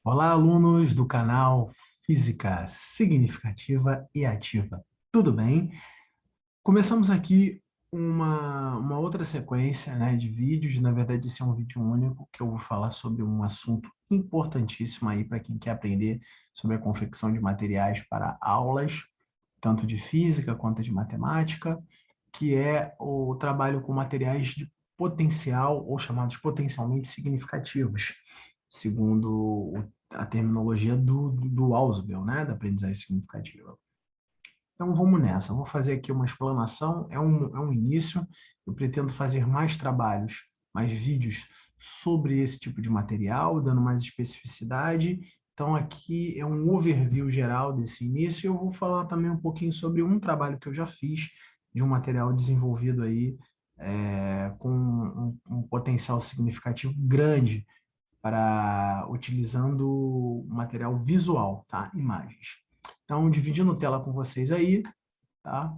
Olá, alunos do canal Física Significativa e Ativa. Tudo bem? Começamos aqui uma outra sequência, né, de vídeos. Na verdade, esse é um vídeo único que eu vou falar sobre um assunto importantíssimo aí para quem quer aprender sobre a confecção de materiais para aulas, tanto de física quanto de matemática, que é o trabalho com materiais de potencial ou chamados potencialmente significativos, segundo a terminologia do Ausubel, né, da aprendizagem significativa. Então vamos nessa, eu vou fazer aqui uma explanação, é um início, eu pretendo fazer mais trabalhos, mais vídeos sobre esse tipo de material, dando mais especificidade. Então aqui é um overview geral desse início, e eu vou falar também um pouquinho sobre um trabalho que eu já fiz, de um material desenvolvido aí, com um potencial significativo grande, para utilizando material visual, tá? Imagens. Então, dividindo tela com vocês aí, tá?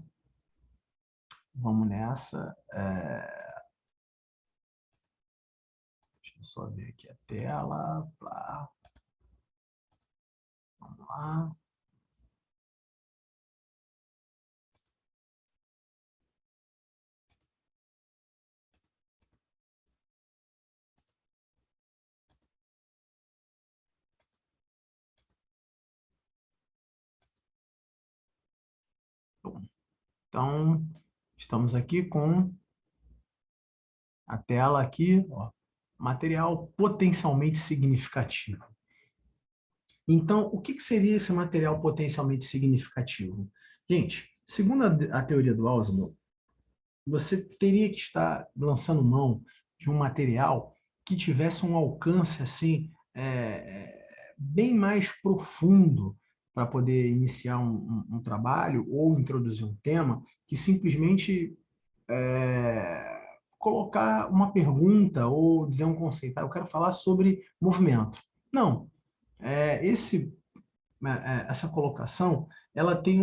Vamos nessa. Deixa eu só ver aqui a tela. Pá. Vamos lá. Então, estamos aqui com a tela aqui, ó, material potencialmente significativo. Então, o que seria esse material potencialmente significativo? Gente, segundo a teoria do Ausubel, você teria que estar lançando mão de um material que tivesse um alcance assim, bem mais profundo para poder iniciar um trabalho ou introduzir um tema que simplesmente colocar uma pergunta ou dizer um conceito. Eu quero falar sobre movimento. Não, esse essa colocação, ela tem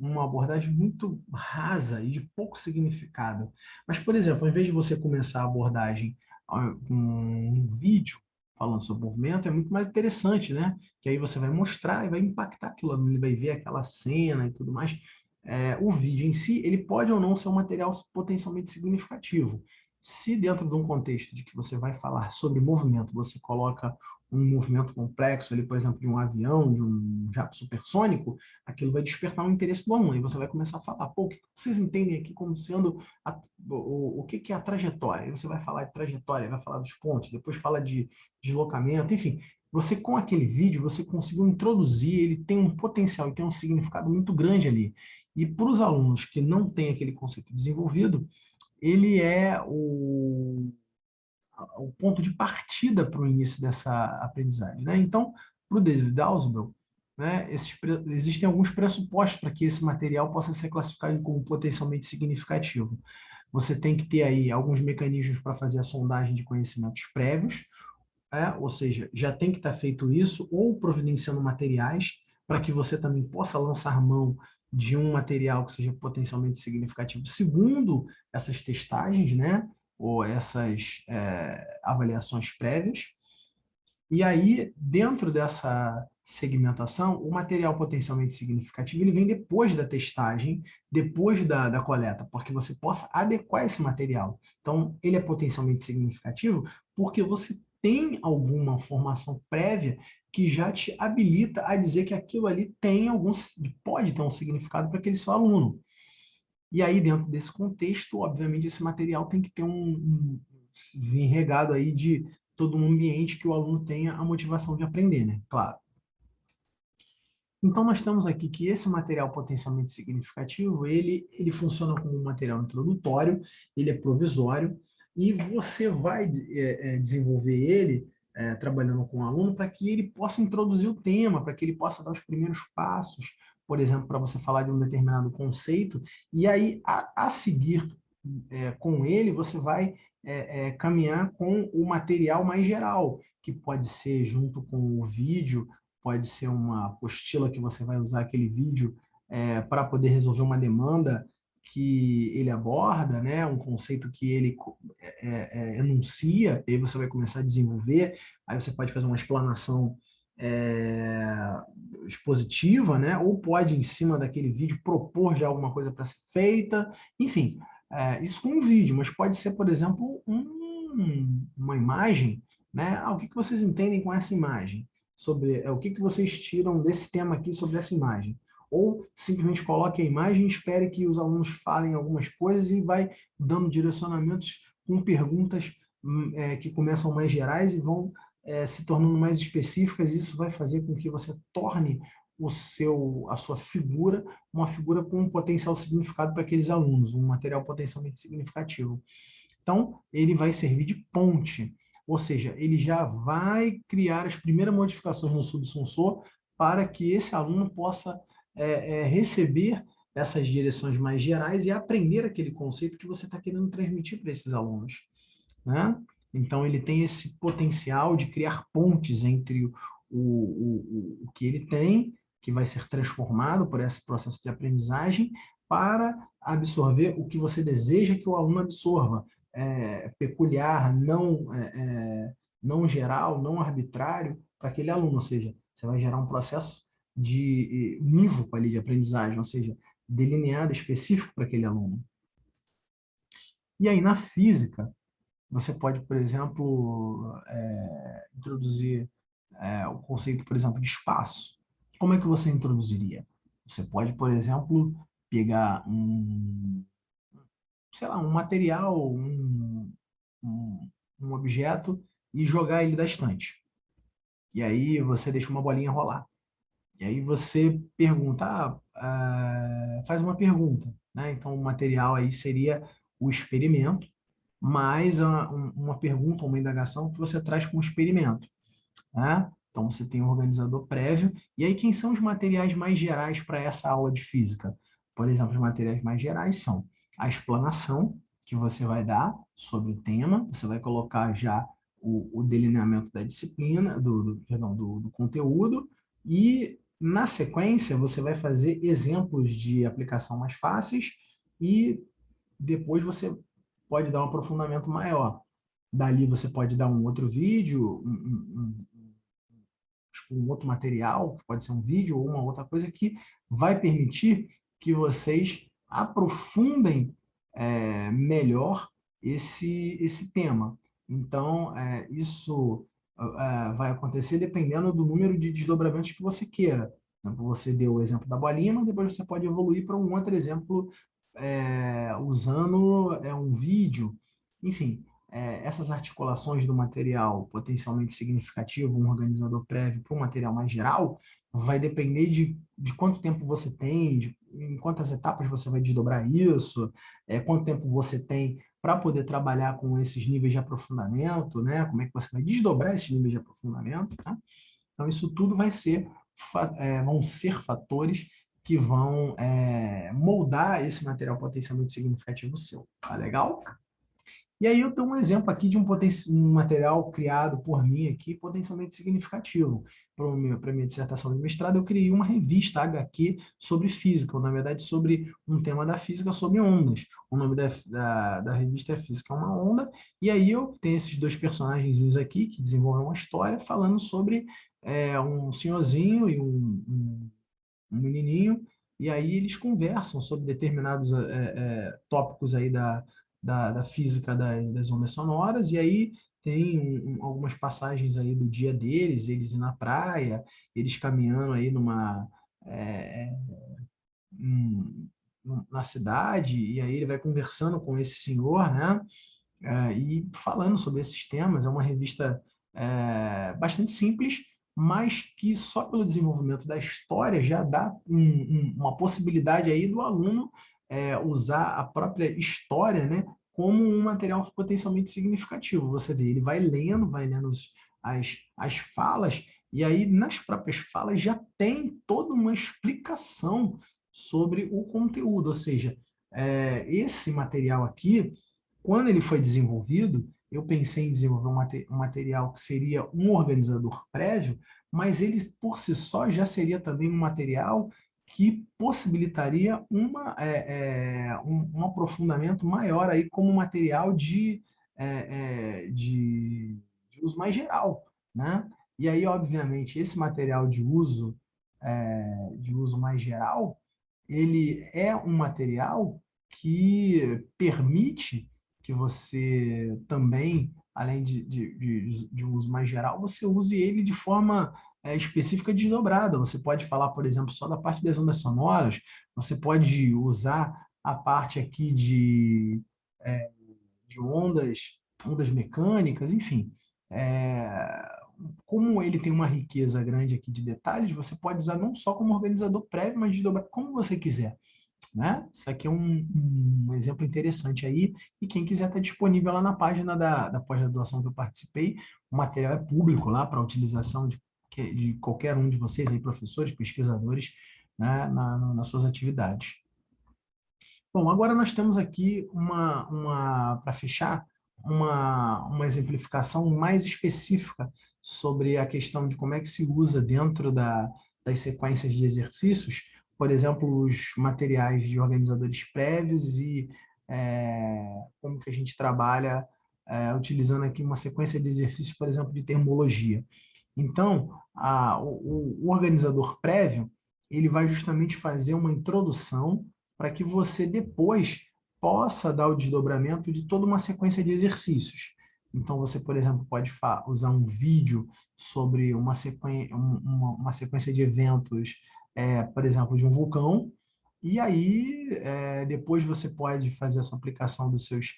uma abordagem muito rasa e de pouco significado. Mas, por exemplo, ao invés de você começar a abordagem com um vídeo falando sobre movimento, é muito mais interessante, né? Que aí você vai mostrar e vai impactar aquilo, ele vai ver aquela cena e tudo mais. O vídeo em si, ele pode ou não ser um material potencialmente significativo. Se dentro de um contexto de que você vai falar sobre movimento, você coloca um movimento complexo ali, por exemplo, de um avião, de um jato supersônico, aquilo vai despertar o interesse do aluno, e você vai começar a falar, pô, o que vocês entendem aqui como sendo o que é a trajetória? Aí você vai falar de trajetória, vai falar dos pontos, depois fala de deslocamento, enfim, você com aquele vídeo, você conseguiu introduzir, ele tem um potencial e tem um significado muito grande ali. E para os alunos que não têm aquele conceito desenvolvido, ele é o ponto de partida para o início dessa aprendizagem, né? Então, para o David Ausubel, né, existem alguns pressupostos para que esse material possa ser classificado como potencialmente significativo. Você tem que ter aí alguns mecanismos para fazer a sondagem de conhecimentos prévios, ou seja, já tem que estar feito isso, ou providenciando materiais para que você também possa lançar mão de um material que seja potencialmente significativo, segundo essas testagens, né, ou essas avaliações prévias. E aí, dentro dessa segmentação, o material potencialmente significativo ele vem depois da testagem, depois da coleta, porque você possa adequar esse material. Então, ele é potencialmente significativo porque você tem alguma formação prévia que já te habilita a dizer que aquilo ali tem pode ter um significado para aquele seu aluno. E aí, dentro desse contexto, obviamente, esse material tem que ter vir regado aí de todo um ambiente que o aluno tenha a motivação de aprender, né? Claro. Então, nós temos aqui que esse material potencialmente significativo, ele funciona como um material introdutório, ele é provisório, e você vai desenvolver ele trabalhando com o aluno para que ele possa introduzir o tema, para que ele possa dar os primeiros passos, por exemplo, para você falar de um determinado conceito, e aí, a seguir com ele, você vai caminhar com o material mais geral, que pode ser junto com o vídeo, pode ser uma apostila que você vai usar aquele vídeo para poder resolver uma demanda que ele aborda, né, um conceito que ele enuncia, e aí você vai começar a desenvolver, aí você pode fazer uma explanação expositiva, né? Ou pode, em cima daquele vídeo, propor já alguma coisa para ser feita, enfim, isso com um vídeo, mas pode ser, por exemplo, uma imagem, né? O que vocês entendem com essa imagem? Sobre o que vocês tiram desse tema aqui sobre essa imagem? Ou simplesmente coloque a imagem e espere que os alunos falem algumas coisas e vai dando direcionamentos com perguntas que começam mais gerais e vão se tornando mais específicas. Isso vai fazer com que você torne a sua figura uma figura com um potencial significado para aqueles alunos, um material potencialmente significativo. Então, ele vai servir de ponte, ou seja, ele já vai criar as primeiras modificações no subsensor para que esse aluno possa receber essas direções mais gerais e aprender aquele conceito que você está querendo transmitir para esses alunos, né? Então, ele tem esse potencial de criar pontes entre o que ele tem, que vai ser transformado por esse processo de aprendizagem, para absorver o que você deseja que o aluno absorva. Peculiar, não geral, não arbitrário para aquele aluno, ou seja, você vai gerar um processo de unívoco ali de aprendizagem, ou seja, delineado específico para aquele aluno. E aí, na física, você pode, por exemplo, introduzir o conceito, por exemplo, de espaço. Como é que você introduziria? Você pode, por exemplo, pegar sei lá, um material, um objeto e jogar ele da estante. E aí você deixa uma bolinha rolar. E aí você pergunta, faz uma pergunta, né? Então o material aí seria o experimento, mais uma pergunta, uma indagação que você traz com o experimento, né? Então você tem um organizador prévio. E aí quem são os materiais mais gerais para essa aula de física? Por exemplo, os materiais mais gerais são a explanação que você vai dar sobre o tema, você vai colocar já o delineamento da disciplina, do conteúdo, e na sequência você vai fazer exemplos de aplicação mais fáceis e depois você pode dar um aprofundamento maior. Dali você pode dar um outro vídeo, um outro material, que pode ser um vídeo ou uma outra coisa que vai permitir que vocês aprofundem melhor esse tema. Então, isso vai acontecer dependendo do número de desdobramentos que você queira. Você deu o exemplo da bolinha, mas depois você pode evoluir para um outro exemplo usando um vídeo. Enfim, essas articulações do material potencialmente significativo, um organizador prévio para um material mais geral, vai depender de quanto tempo você tem, em quantas etapas você vai desdobrar isso, quanto tempo você tem para poder trabalhar com esses níveis de aprofundamento, né? Como é que você vai desdobrar esses níveis de aprofundamento, tá? Então, isso tudo vão ser fatores que vão moldar esse material potencialmente significativo seu. Tá legal? E aí eu tenho um exemplo aqui de um material criado por mim aqui, potencialmente significativo. Para a minha dissertação de mestrado, eu criei uma revista HQ sobre física, ou, na verdade, sobre um tema da física, sobre ondas. O nome da revista é Física é uma Onda, e aí eu tenho esses dois personagens aqui que desenvolvem uma história falando sobre um senhorzinho e um menininho, e aí eles conversam sobre determinados tópicos aí da física das ondas sonoras, e aí tem algumas passagens aí do dia deles, eles ir na praia, eles caminhando aí é, um, na cidade, e aí ele vai conversando com esse senhor, né? E falando sobre esses temas. É uma revista bastante simples, mas que só pelo desenvolvimento da história já dá uma possibilidade aí do aluno usar a própria história, né, como um material potencialmente significativo. Você vê, ele vai lendo as falas, e aí nas próprias falas já tem toda uma explicação sobre o conteúdo, ou seja, esse material aqui, quando ele foi desenvolvido, eu pensei em desenvolver um material que seria um organizador prévio, mas ele por si só já seria também um material que possibilitaria um aprofundamento maior aí como material de uso mais geral, né? E aí, obviamente, esse material de uso mais geral, ele é um material que permite que você também, além de um uso mais geral, você use ele de forma específica e desdobrada. Você pode falar, por exemplo, só da parte das ondas sonoras, você pode usar a parte aqui de ondas mecânicas, enfim. É, como ele tem uma riqueza grande aqui de detalhes, você pode usar não só como organizador prévio, mas desdobrar como você quiser, né? Isso aqui é um exemplo interessante aí, e quem quiser está disponível lá na página da pós-graduação que eu participei, o material é público lá para utilização de qualquer um de vocês, aí, professores, pesquisadores, né, nas suas atividades. Bom, agora nós temos aqui para fechar, uma exemplificação mais específica sobre a questão de como é que se usa dentro das sequências de exercícios, por exemplo, os materiais de organizadores prévios e como que a gente trabalha utilizando aqui uma sequência de exercícios, por exemplo, de termologia. Então, o organizador prévio, ele vai justamente fazer uma introdução para que você depois possa dar o desdobramento de toda uma sequência de exercícios. Então, você, por exemplo, pode usar um vídeo sobre uma sequência de eventos, por exemplo, de um vulcão, e aí depois você pode fazer a sua aplicação dos seus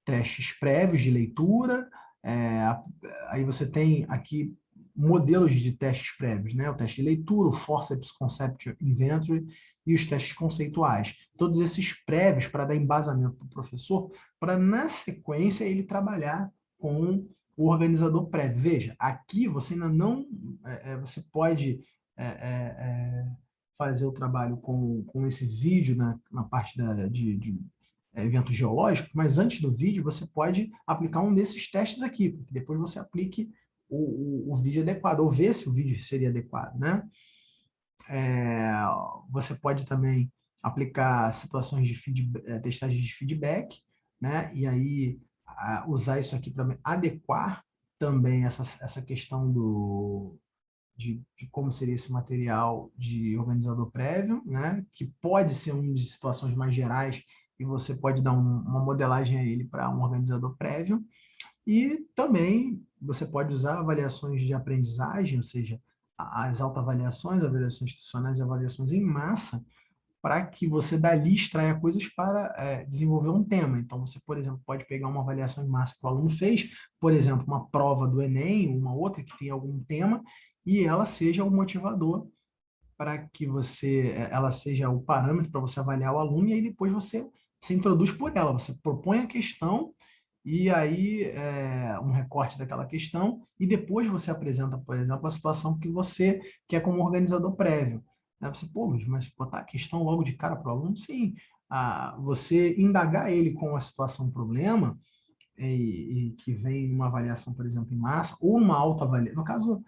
testes prévios de leitura. é, Aí você tem aqui modelos de testes prévios, né? O teste de leitura, o Forceps Concept Inventory, e os testes conceituais. Todos esses prévios para dar embasamento para o professor, para na sequência ele trabalhar com o organizador prévio. Veja, aqui você ainda não, você pode fazer o trabalho com esse vídeo na parte de eventos geológicos, mas antes do vídeo você pode aplicar um desses testes aqui, porque depois você aplique o vídeo adequado, ou ver se o vídeo seria adequado, né? É, Você pode também aplicar situações de testagem de feedback, né? E aí usar isso aqui para adequar também essa questão de como seria esse material de organizador prévio, né? Que pode ser uma de situações mais gerais e você pode dar uma modelagem a ele para um organizador prévio. E também você pode usar avaliações de aprendizagem, ou seja, as autoavaliações, avaliações institucionais e avaliações em massa, para que você dali extraia coisas para desenvolver um tema. Então, você, por exemplo, pode pegar uma avaliação em massa que o aluno fez, por exemplo, uma prova do Enem, uma outra que tem algum tema, e ela seja o motivador para que ela seja o parâmetro para você avaliar o aluno, e aí depois você se introduz por ela, você propõe a questão, e aí um recorte daquela questão, e depois você apresenta, por exemplo, a situação que você quer como organizador prévio. Né? Você, pô, Luiz, mas botar a questão logo de cara para o aluno, sim. Você indagar ele com a situação problema, e que vem numa avaliação, por exemplo, em massa, ou numa autoavaliação. No caso,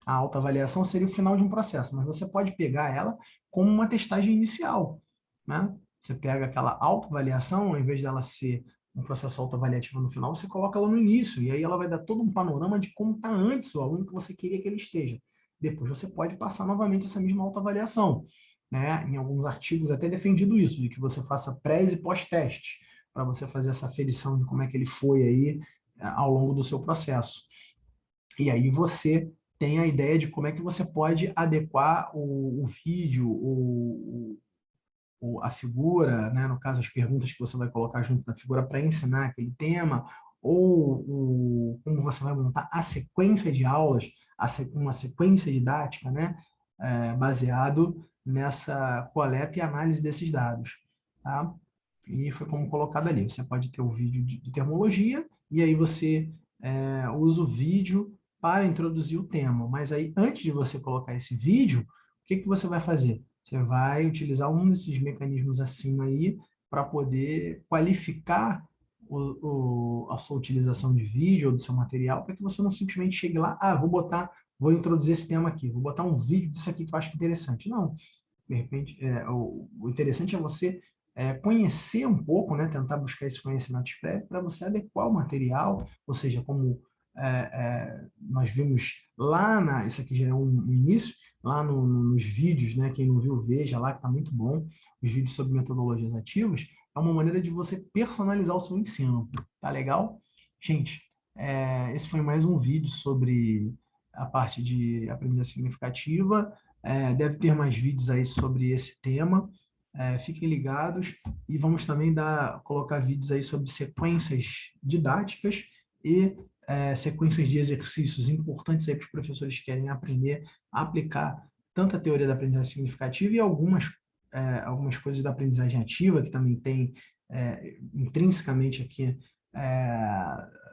a autoavaliação seria o final de um processo, mas você pode pegar ela como uma testagem inicial, né? Você pega aquela autoavaliação, ao invés dela ser um processo autoavaliativo no final, você coloca ela no início, e aí ela vai dar todo um panorama de como está antes o aluno que você queria que ele esteja. Depois você pode passar novamente essa mesma autoavaliação, né? Em alguns artigos até defendido isso, de que você faça pré e pós-teste, para você fazer essa aferição de como é que ele foi aí ao longo do seu processo. E aí você tem a ideia de como é que você pode adequar o vídeo, a figura, né? No caso, as perguntas que você vai colocar junto da figura para ensinar aquele tema, ou como você vai montar a sequência de aulas, uma sequência didática, né? Baseado nessa coleta e análise desses dados. Tá? E foi como colocado ali. Você pode ter o vídeo de termologia, e aí você usa o vídeo para introduzir o tema. Mas aí, antes de você colocar esse vídeo, o que, que você vai fazer? Você vai utilizar um desses mecanismos acima aí para poder qualificar a sua utilização de vídeo ou do seu material, para que você não simplesmente chegue lá, vou introduzir esse tema aqui, vou botar um vídeo disso aqui que eu acho interessante. Não, de repente, o interessante é você conhecer um pouco, né, tentar buscar esse conhecimento prévio para você adequar o material, ou seja, como nós vimos lá, isso aqui já é um início, lá nos vídeos, né? Quem não viu, veja lá, que está muito bom, os vídeos sobre metodologias ativas, é uma maneira de você personalizar o seu ensino. Tá legal? Gente, esse foi mais um vídeo sobre a parte de aprendizagem significativa. Deve ter mais vídeos aí sobre esse tema. Fiquem ligados e vamos também colocar vídeos aí sobre sequências didáticas e sequências de exercícios importantes aí para os professores que querem aprender a aplicar tanto a teoria da aprendizagem significativa e algumas coisas da aprendizagem ativa, que também tem intrinsecamente aqui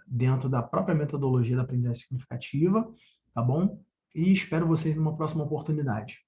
dentro da própria metodologia da aprendizagem significativa, tá bom? E espero vocês numa próxima oportunidade.